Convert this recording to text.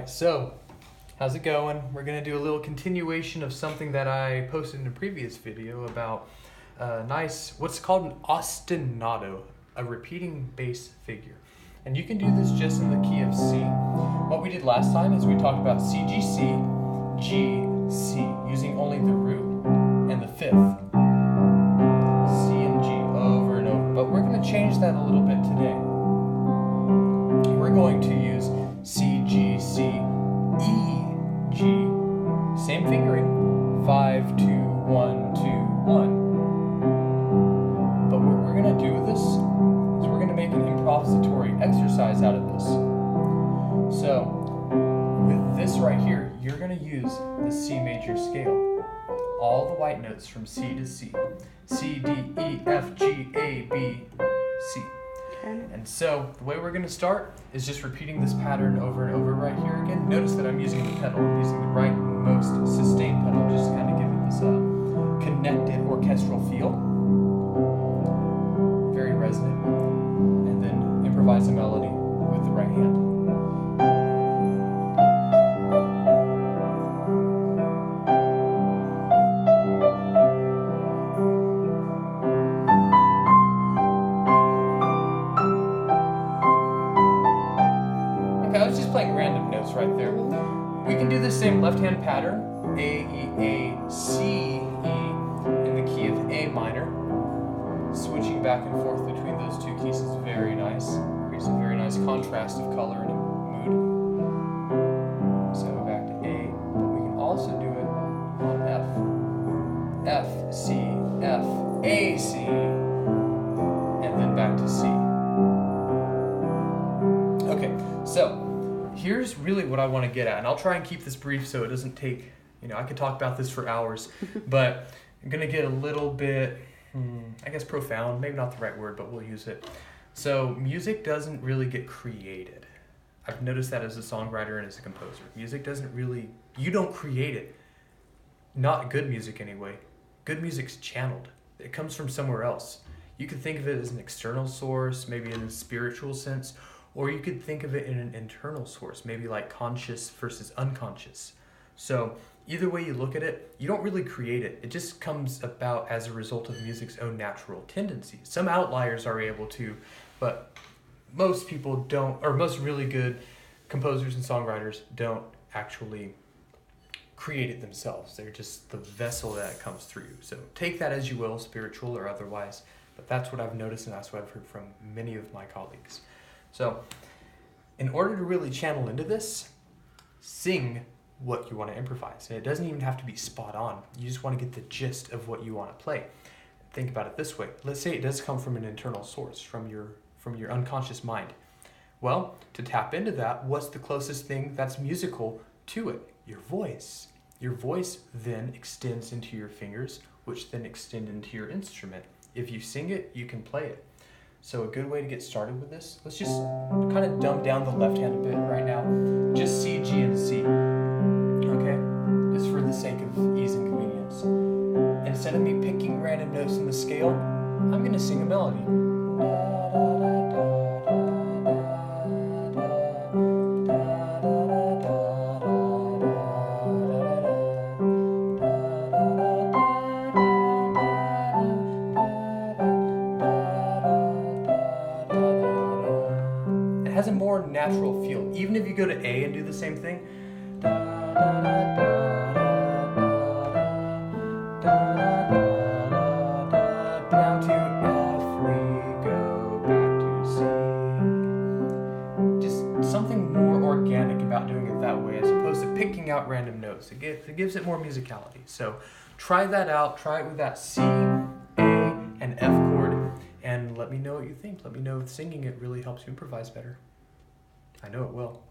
right, so how's it going? We're going to do a little continuation of something that I posted in a previous video about what's called an ostinato, a repeating bass figure. And you can do this just in the key of C. What we did last time is we talked about C, G, C, G, C, using only the root and the fifth. C and G over and over. But we're going to change that a little bit today. We're going to use C, G, C, E, G, same fingering, 5, 2, 1, 2, 1. But what we're going to do with this is we're going to make an improvisatory exercise out of this. So, with this right here, you're going to use the C major scale. All the white notes from C to C. C, D, E, F, G, A, B, C. And so, the way we're going to start is just repeating this pattern over and over right here again. Notice that I'm using the pedal. I'm using the rightmost sustained pedal just to kind of give it this connected orchestral feel. Very resonant. And then improvise a melody with the right hand. I was just playing random notes right there. We can do the same left-hand pattern, A, E, A, C, E, in the key of A minor. Switching back and forth between those two keys is very nice. Creates a very nice contrast of color and mood. So back to A, but we can also do it on F. F, C, F, A, C, and then back to C. Okay, so here's really what I want to get at, and I'll try and keep this brief so it doesn't take, I could talk about this for hours, but I'm going to get a little bit, I guess profound, maybe not the right word, but we'll use it. So music doesn't really get created. I've noticed that as a songwriter and as a composer. Music doesn't really, you don't create it. Not good music anyway. Good music's channeled. It comes from somewhere else. You could think of it as an external source, maybe in a spiritual sense, or you could think of it in an internal source, maybe like conscious versus unconscious. So either way you look at it, you don't really create it. It just comes about as a result of music's own natural tendencies. Some outliers are able to, but most people don't, or most really good composers and songwriters don't actually create it themselves. They're just the vessel that it comes through. So take that as you will, spiritual or otherwise, but that's what I've noticed and that's what I've heard from many of my colleagues. So, in order to really channel into this, sing what you want to improvise. And it doesn't even have to be spot on. You just want to get the gist of what you want to play. Think about it this way. Let's say it does come from an internal source, from your unconscious mind. Well, to tap into that, what's the closest thing that's musical to it? Your voice. Your voice then extends into your fingers, which then extend into your instrument. If you sing it, you can play it. So a good way to get started with this, let's just kind of dumb down the left hand a bit right now. Just C, G, and C, okay? Just for the sake of ease and convenience. Instead of me picking random notes in the scale, I'm going to sing a melody. Has a more natural feel. Even if you go to A and do the same thing, down to F, we go back to C. Just something more organic about doing it that way as opposed to picking out random notes. It gives it more musicality. So try that out. Try it with that C, A, and F chord. And let me know what you think. Let me know if singing it really helps you improvise better. I know it will.